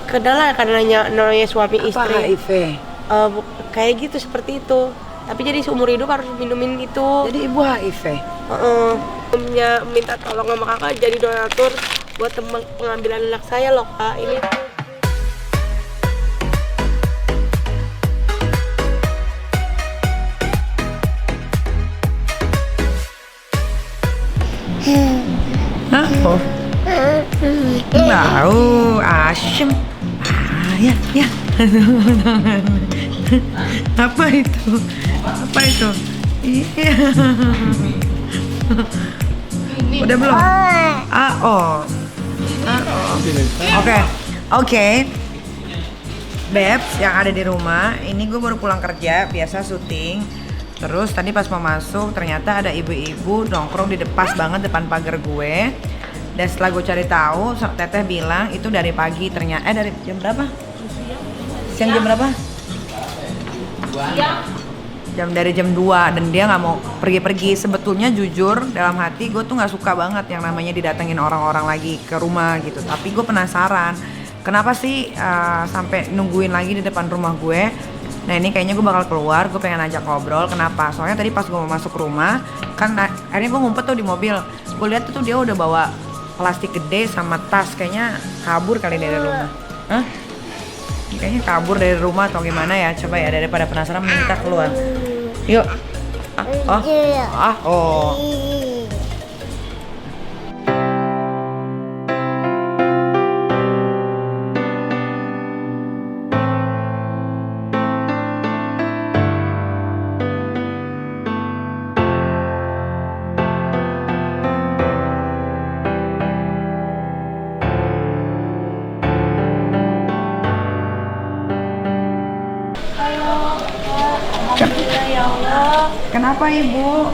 kenalan karena namanya suami Apa istri. HIV? Kayak gitu, seperti itu. Tapi jadi seumur hidup harus minumin itu. Jadi ibu HIV? Minta tolong sama kakak jadi donatur buat pengambilan anak saya loh kak. Ini Apa? Tahu, asyem. Ya, ya. Apa itu? Apa itu? Iya. Udah belum? Oh. Oke. Babes yang ada di rumah, ini gue baru pulang kerja, biasa syuting. Terus tadi pas mau masuk ternyata ada ibu-ibu nongkrong di pas banget depan pagar gue. Dan setelah gue cari tahu, teteh bilang itu dari pagi ternyata. Dari jam berapa? Siang jam berapa? Dari jam 2 dan dia nggak mau pergi-pergi. Sebetulnya jujur dalam hati gue tuh nggak suka banget yang namanya didatengin orang-orang lagi ke rumah gitu. Tapi gue penasaran, kenapa sih sampai nungguin lagi di depan rumah gue? Nah ini kayaknya gue bakal keluar, gue pengen ajak ngobrol. Kenapa? Soalnya tadi pas gue mau masuk rumah, kan akhirnya gue ngumpet tuh di mobil. Gue lihat tuh dia udah bawa plastik gede sama tas, kayaknya kabur kali dari rumah. Hah? Kayaknya kabur dari rumah atau gimana ya? Coba ya, daripada penasaran minta keluar. Yuk. Oh. Ya Allah. Kenapa ibu?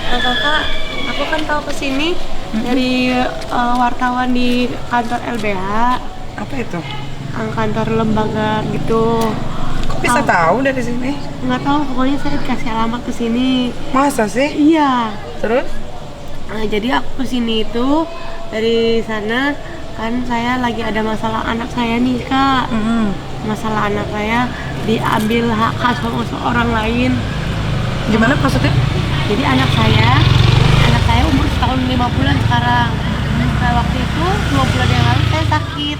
Kakak, aku kan tahu kesini dari wartawan di kantor LBH, Apa itu? kantor lembaga gitu. Kok bisa tahu dari sini? Nggak tahu, pokoknya saya dikasih alamat kesini. Masa sih? Iya. Terus? Nah, jadi aku kesini itu dari sana kan saya lagi ada masalah anak saya nih kak. Masalah anak saya diambil hak asuh orang lain. Gimana maksudnya? Jadi anak saya umur setahun 5 bulan sekarang. Nah, waktu itu 2 bulan yang lalu saya sakit.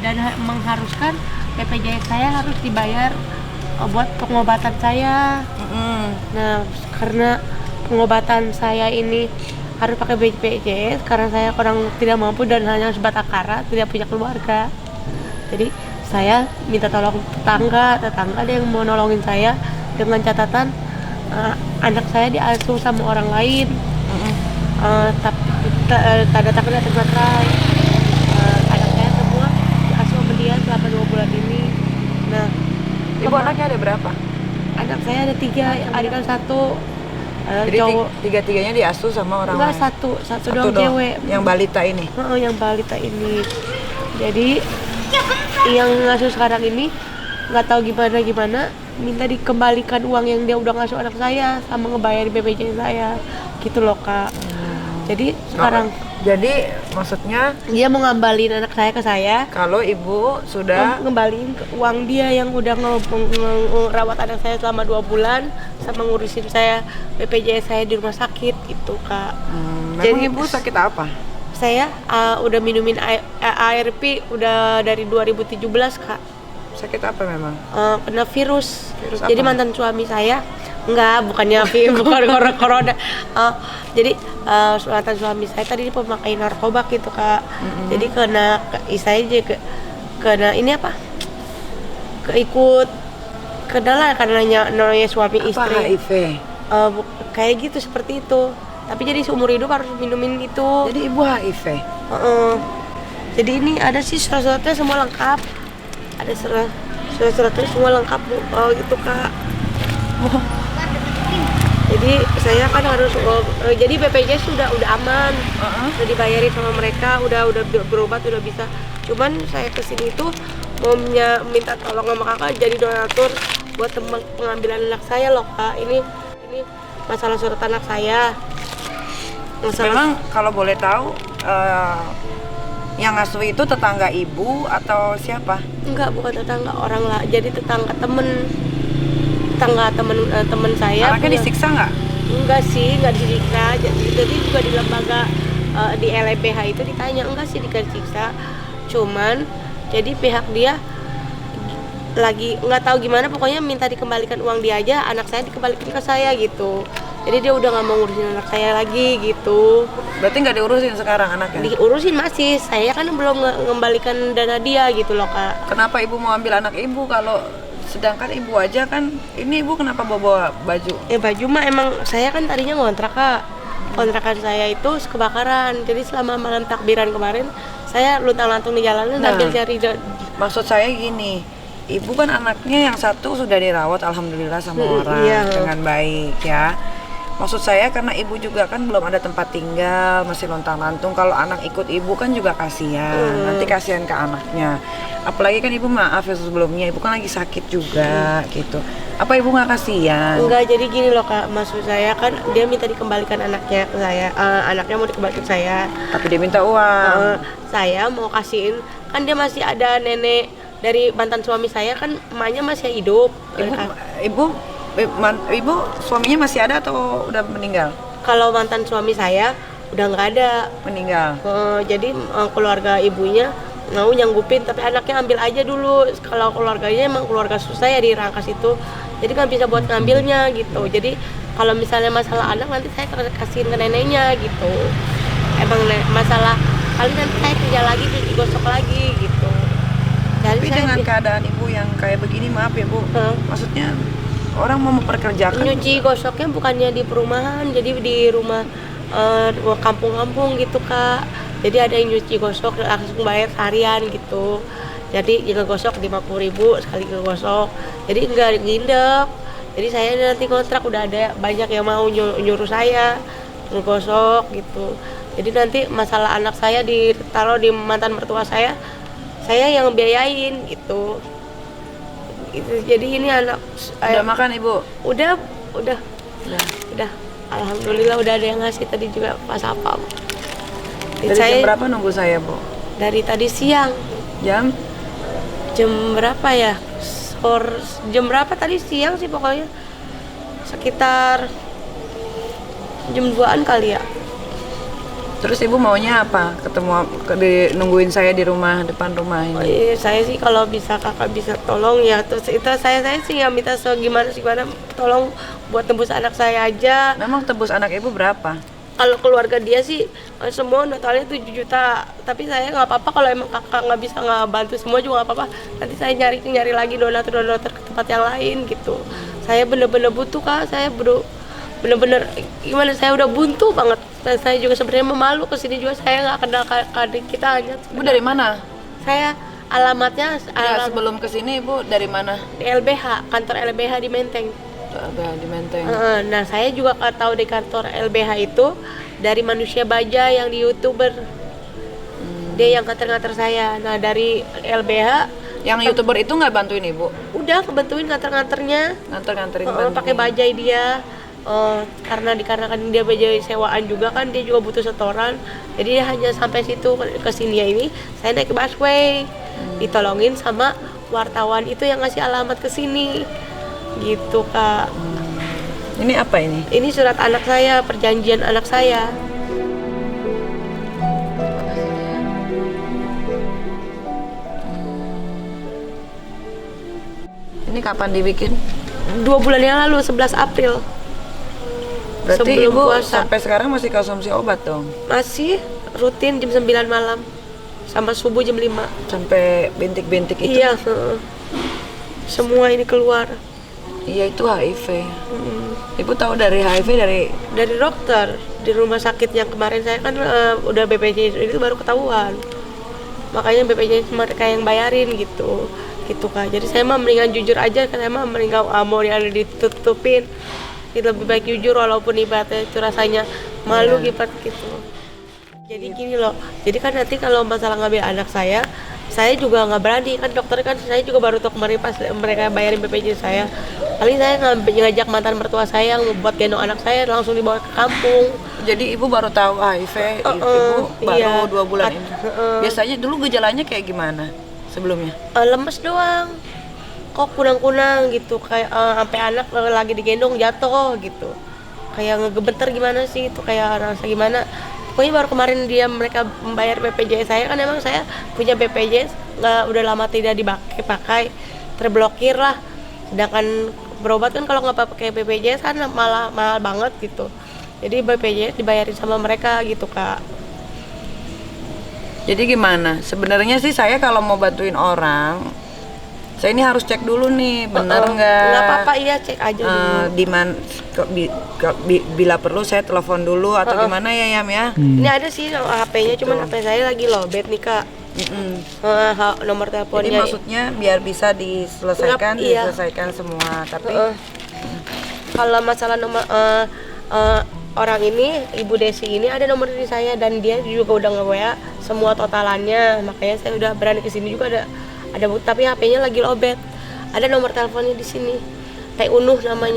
Dan mengharuskan BPJS saya harus dibayar buat pengobatan saya. Nah, karena pengobatan saya ini harus pakai BPJS karena saya kurang tidak mampu dan hanya sebatang kara, tidak punya keluarga. Jadi saya minta tolong tetangga ada yang mau nolongin saya dengan catatan anak saya diasuh sama orang lain. Tapi tanda tangan atas materai. Anak saya semua diasuh sama dia selama 2 bulan ini. Nah, Ibu anaknya ada berapa? anak saya ada 3, adik kan 1. Jadi cowok. tiga-tiganya diasuh sama orang Enggak, lain? satu doang cewek. Yang balita ini? Yang balita ini. Jadi yang ngasuh sekarang ini nggak tahu gimana minta dikembalikan uang yang dia udah ngasuh anak saya sama ngebayar BPJS saya gitu loh kak. Jadi sekarang jadi maksudnya dia mau ngambalin anak saya ke saya kalau ibu sudah ngembaliin ke uang dia yang udah ngerawat anak saya selama 2 bulan sama ngurusin saya BPJS saya di rumah sakit gitu kak. Memang ibu sakit apa? Saya udah minumin ARP udah dari 2017 kak. Sakit apa memang? Kena virus. apa? Jadi mantan suami saya bukannya bukan corona. Jadi mantan suami saya tadi pemakai narkoba gitu kak. Jadi kena saya juga kena ini apa? Keikut kenalan karena namanya suami Apa istri. HIV? Kayak gitu, seperti itu. Tapi jadi seumur hidup harus minumin itu. Jadi ibu HIV? Jadi ini ada sih surat-suratnya semua lengkap. Ada surat-suratnya semua lengkap bu, gitu kak. Jadi saya kan harus jadi BPJS sudah aman, udah dibayarin sama mereka, udah berobat, udah bisa. Cuman saya kesini tuh mau minta tolong sama kakak jadi donatur buat pengambilan anak saya loh kak. Ini masalah surat anak saya. Memang kalau boleh tahu Yang ngasuh itu tetangga ibu atau siapa? Enggak, bukan tetangga orang lah, jadi tetangga temen saya. Anaknya disiksa nggak? Enggak sih, enggak disiksa. Jadi juga di lembaga di LBH itu ditanya, enggak sih disiksa. Cuman jadi pihak dia lagi nggak tahu gimana, pokoknya minta dikembalikan uang dia aja, anak saya dikembalikan ke saya gitu. Jadi dia udah nggak mau ngurusin anak saya lagi gitu. Berarti nggak diurusin sekarang anaknya? Diurusin masih, saya kan belum mengembalikan dana dia gitu loh Kak. Kenapa ibu mau ambil anak ibu kalau sedangkan ibu aja kan, ini ibu kenapa bawa baju? Baju mah emang saya kan tadinya ngontrak Kak. Kontrakan saya itu kebakaran, jadi selama malam takbiran kemarin saya luntang-lantung di jalanan sambil cari. Maksud saya gini, ibu kan anaknya yang satu sudah dirawat alhamdulillah sama orang dengan baik ya. Maksud saya karena ibu juga kan belum ada tempat tinggal, masih lontang-lantung. Kalau anak ikut ibu kan juga kasihan, nanti kasihan ke anaknya. Apalagi kan ibu maaf ya sebelumnya, ibu kan lagi sakit juga gitu. Apa ibu nggak kasihan? Enggak, jadi gini loh Kak, maksud saya kan dia minta dikembalikan anaknya ke saya, anaknya mau dikembalikan saya. Tapi dia minta uang. Saya mau kasihin, kan dia masih ada nenek dari mantan suami saya, kan emaknya masih hidup. Ibu suaminya masih ada atau udah meninggal? Kalau mantan suami saya udah nggak ada, meninggal. Jadi keluarga ibunya mau nyanggupin, tapi anaknya ambil aja dulu. Kalau keluarganya emang keluarga susah ya di Rangkas itu, jadi kan bisa buat ngambilnya gitu. Jadi kalau misalnya masalah anak nanti saya kasihin ke neneknya gitu. Emang masalah kali nanti saya kerja lagi, cuci gosok lagi gitu. Jadi tapi dengan keadaan ibu yang kayak begini, maaf ya Bu, maksudnya orang mau memperkerjakan nyuci gosoknya bukannya di perumahan, jadi di rumah kampung-kampung gitu Kak. Jadi ada yang nyuci gosok langsung bayar harian gitu. Jadi ngegosok 50.000 sekali ngegosok. Jadi enggak nginep. Jadi saya nanti kontrak udah ada banyak yang mau nyuruh saya ngegosok gitu. Jadi nanti masalah anak saya ditaruh di mantan mertua saya yang biayain gitu. Jadi ini anak udah makan ibu? Udah. Alhamdulillah udah ada yang ngasih tadi juga pas apa. Dari jam berapa nunggu saya Bu? Dari tadi siang. Jam berapa ya? Jam berapa tadi siang sih pokoknya. Sekitar jam 2-an kali ya. Terus ibu maunya apa? Nungguin saya di depan rumah ini? Saya sih kalau bisa kakak bisa tolong ya. Terus itu saya sih nggak minta gimana tolong buat tebus anak saya aja. Memang tebus anak ibu berapa? Kalau keluarga dia sih semua totalnya 7 juta. Tapi saya nggak apa-apa kalau emang kakak nggak bisa bantu semua juga nggak apa-apa. Nanti saya nyari lagi donatur ke tempat yang lain gitu. Saya bener-bener butuh Kak. Saya bener-bener gimana, saya udah buntu banget. Dan saya juga sebenarnya memalu kesini juga, saya nggak kenal adik kita hanya. Ibu dari mana? Saya alamatnya sebelum kesini ibu dari mana? Di LBH, kantor LBH di Menteng. Di Menteng. Nah saya juga tahu di kantor LBH itu dari Manusia Baja yang di YouTuber. Dia yang nganter saya. Nah dari LBH yang YouTuber itu nggak bantuin ibu? Udah kebantuin nganterin pakai bajai dia. Dikarenakan dia bajai sewaan juga kan, dia juga butuh setoran. Jadi dia hanya sampai situ, ke sini ya ini saya naik ke busway. Ditolongin sama wartawan itu yang ngasih alamat ke sini. Gitu Kak. Ini apa ini? Ini surat anak saya, perjanjian anak saya. Ini kapan dibikin? 2 bulan yang lalu, 11 April. Berarti sebelum ibu puasa. sampai sekarang masih konsumsi obat dong? Masih rutin jam 9 malam sama subuh jam 5. Sampai bintik-bintik itu? Iya, semua ini keluar. Iya, itu HIV. Ibu tahu dari HIV dari dokter di rumah sakit yang kemarin saya kan udah BPJS itu baru ketahuan. Makanya BPJS mereka yang bayarin gitu Kak. Jadi saya mah mendingan jujur aja, kan saya mah mendingan mau yang ditutupin. Lebih baik jujur walaupun ibaratnya itu rasanya malu gitu. Jadi gini loh, jadi kan nanti kalau masalah ngambil anak saya juga nggak berani, kan dokter kan saya juga baru tahu kemarin pas mereka bayarin BPJS saya. Paling saya ngajak mantan mertua saya yang buat gendong anak saya langsung dibawa ke kampung. jadi ibu baru tahu HIV, ibu baru iya. 2 bulan ini. Biasanya dulu gejalanya kayak gimana sebelumnya? Lemes doang, kok kunang-kunang gitu, kayak sampai anak lagi digendong jatuh gitu, kayak ngegebeter gimana sih itu, kayak rasa gimana. Pokoknya baru kemarin mereka membayar BPJS saya, kan emang saya punya BPJS udah lama tidak dipakai, terblokir lah. Sedangkan berobat kan kalau nggak pakai BPJS kan malah mahal banget gitu. Jadi BPJS dibayarin sama mereka gitu, Kak. Jadi gimana? Sebenarnya sih saya kalau mau bantuin orang, saya ini harus cek dulu nih, bener nggak? Nggak apa-apa, iya cek aja dulu. Bila perlu saya telepon dulu atau gimana ya Yam ya? Ini ada sih HP-nya, cuman HP saya lagi lowbat nih, Kak. Nomor Jadi teleponnya. maksudnya biar bisa diselesaikan, Iya. diselesaikan semua. Tapi Kalau masalah nomor orang ini, Ibu Desi ini ada nomor di saya, dan dia juga udah nge-WA semua totalannya. Makanya saya udah berani kesini juga, ada tapi HP-nya lagi lowbat. Ada nomor teleponnya di sini. Teh Unuh namanya.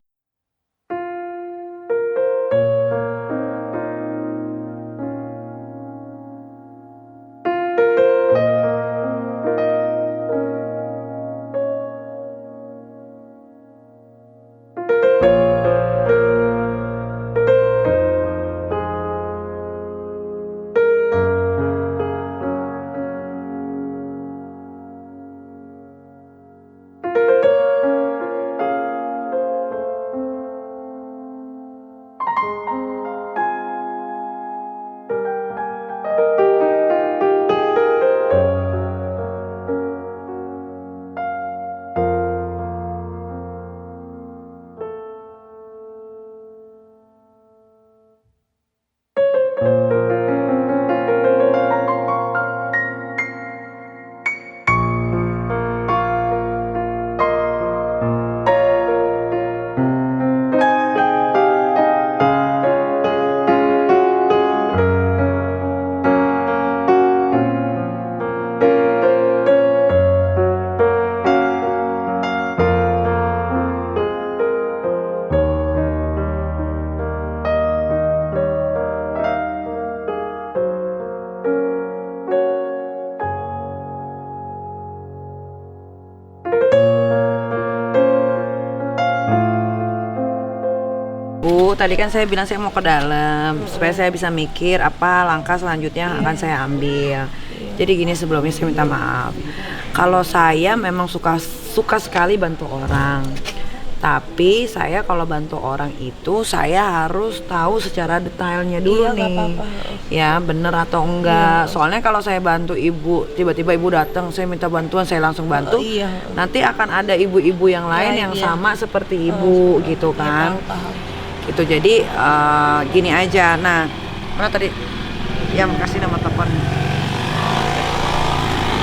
Bu, tadi kan saya bilang saya mau ke dalam supaya saya bisa mikir apa langkah selanjutnya yang akan saya ambil. Jadi gini, sebelumnya saya minta maaf. Kalau saya memang suka sekali bantu orang. Tapi saya kalau bantu orang itu saya harus tahu secara detailnya dulu Iya, nggak nih. apa-apa. Ya, bener atau enggak. Soalnya kalau saya bantu ibu, tiba-tiba ibu datang, saya minta bantuan, saya langsung bantu. Iya. Nanti akan ada ibu-ibu yang lain yang iya. sama seperti ibu gitu kan. Paham. Itu jadi gini aja. Nah, mana tadi yang kasih nomor telepon?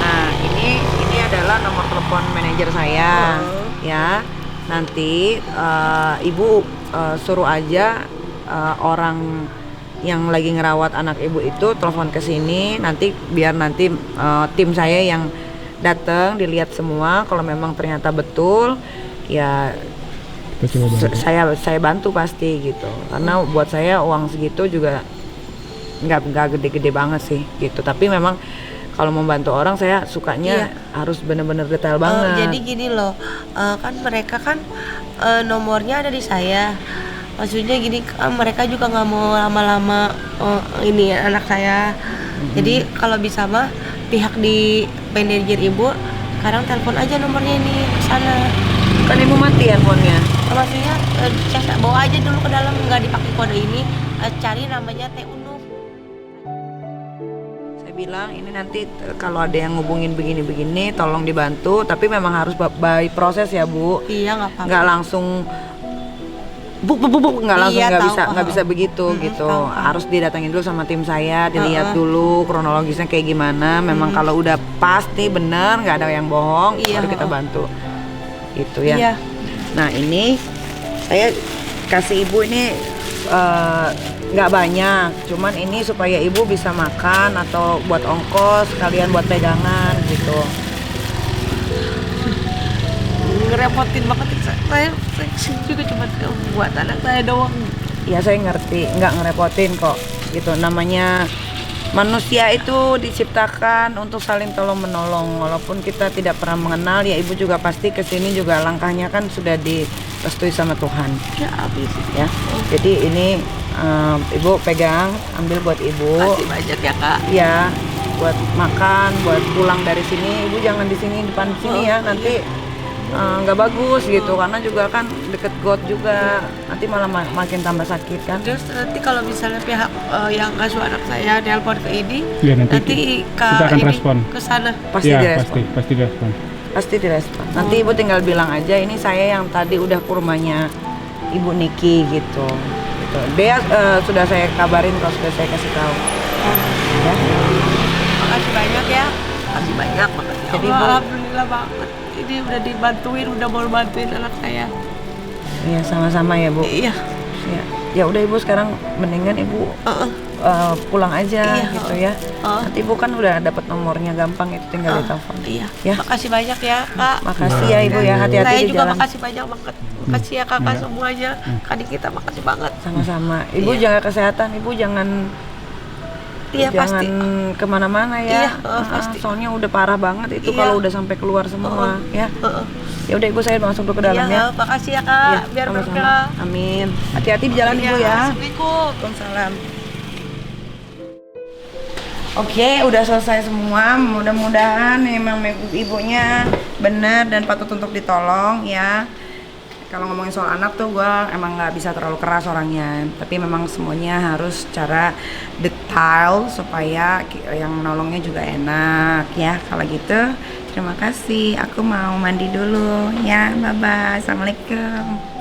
Nah, ini adalah nomor telepon manajer saya, ya. Nanti ibu suruh aja orang yang lagi ngerawat anak ibu itu telepon ke sini. Nanti biar nanti tim saya yang datang dilihat semua. Kalau memang ternyata betul, ya saya bantu pasti gitu, karena buat saya uang segitu juga nggak gede-gede banget sih gitu. Tapi memang kalau membantu orang saya sukanya harus bener-bener detail banget. Jadi gini loh, kan mereka kan nomornya ada di saya. Maksudnya gini, mereka juga nggak mau lama-lama ini anak saya. Jadi kalau bisa mah pihak di manajer ibu sekarang telepon aja nomornya ini ke sana. Kan ibu mati handphonenya. Maksudnya bawa aja dulu ke dalam, nggak dipakai kode ini, cari namanya Teh Unuh. Saya bilang ini nanti kalau ada yang ngubungin begini-begini tolong dibantu, tapi memang harus by proses ya Bu. Iya, nggak apa-apa. Nggak langsung buk nggak langsung, Iya, nggak bisa begitu gitu. tahu. Harus didatengin dulu sama tim saya, dilihat dulu kronologisnya kayak gimana. Memang kalau udah pasti bener, nggak ada yang bohong, baru kita bantu gitu ya. Iya. Nah, ini saya kasih ibu ini nggak banyak, cuman ini supaya ibu bisa makan atau buat ongkos, sekalian buat pegangan gitu. Ngerepotin banget, saya juga cuma buat anak saya doang. Ya saya ngerti, nggak ngerepotin kok. Gitu namanya manusia itu diciptakan untuk saling tolong menolong. Walaupun kita tidak pernah mengenal, ya ibu juga pasti kesini juga langkahnya kan sudah direstui sama Tuhan. Ya habis. Ya, jadi ini ibu pegang, ambil buat ibu. Makasih banyak ya kak. Ya, buat makan, buat pulang dari sini. Ibu jangan di sini depan sini ya, nanti nggak bagus gitu, karena juga kan deket got juga, nanti malah makin tambah sakit kan. Terus nanti kalau misalnya pihak yang ngasuh anak saya nelpon ke ini, Ya, nanti Kak kita akan ini respon. ke sana. Pasti Ya, direspon. pasti direspon. Pasti direspon. Nanti ibu tinggal bilang aja, ini saya yang tadi udah ke rumahnya Ibu Niki gitu. Gitu. Dia sudah saya kabarin kalau sudah saya kasih tahu. Ya. Makasih banyak ya. Makasih banyak, makasih. Jadi, Allah, Bu- alhamdulillah banget. Ini udah dibantuin, udah mau bantuin anak saya. Iya sama-sama ya Bu. Iya. Ya. Ya udah ibu sekarang mendingan ibu pulang aja Iya, gitu ya. Nanti ibu kan udah dapat nomornya, gampang itu tinggal ditelepon. Iya. Ya. Makasih banyak ya kak. Makasih ya ibu ya, hati-hati Saya di juga jalan. makasih banyak banget. Makasih ya kakak semuanya. Adik kita makasih banget. Sama-sama. Ibu Iya. jaga kesehatan, ibu jangan Iya jangan pasti. kemana-mana ya. Iya, pasti. Soalnya udah parah banget itu Iya. kalau udah sampai keluar semua ya. Heeh. Ya udah ibu, saya masuk dulu ke dalam Iya, ya. makasih ya kak. Iya, Biar sama-sama. berkah. Amin. Hati-hati di jalan Iya, ibu ya. Assalamualaikum. Waalaikumsalam. Oke, udah selesai semua. Mudah-mudahan memang ibunya benar dan patut untuk ditolong ya. Kalau ngomongin soal anak tuh gue emang nggak bisa terlalu keras orangnya, tapi memang semuanya harus secara detail supaya yang nolongnya juga enak ya. Kalau gitu, terima kasih. Aku mau mandi dulu ya. Bye bye. Assalamualaikum.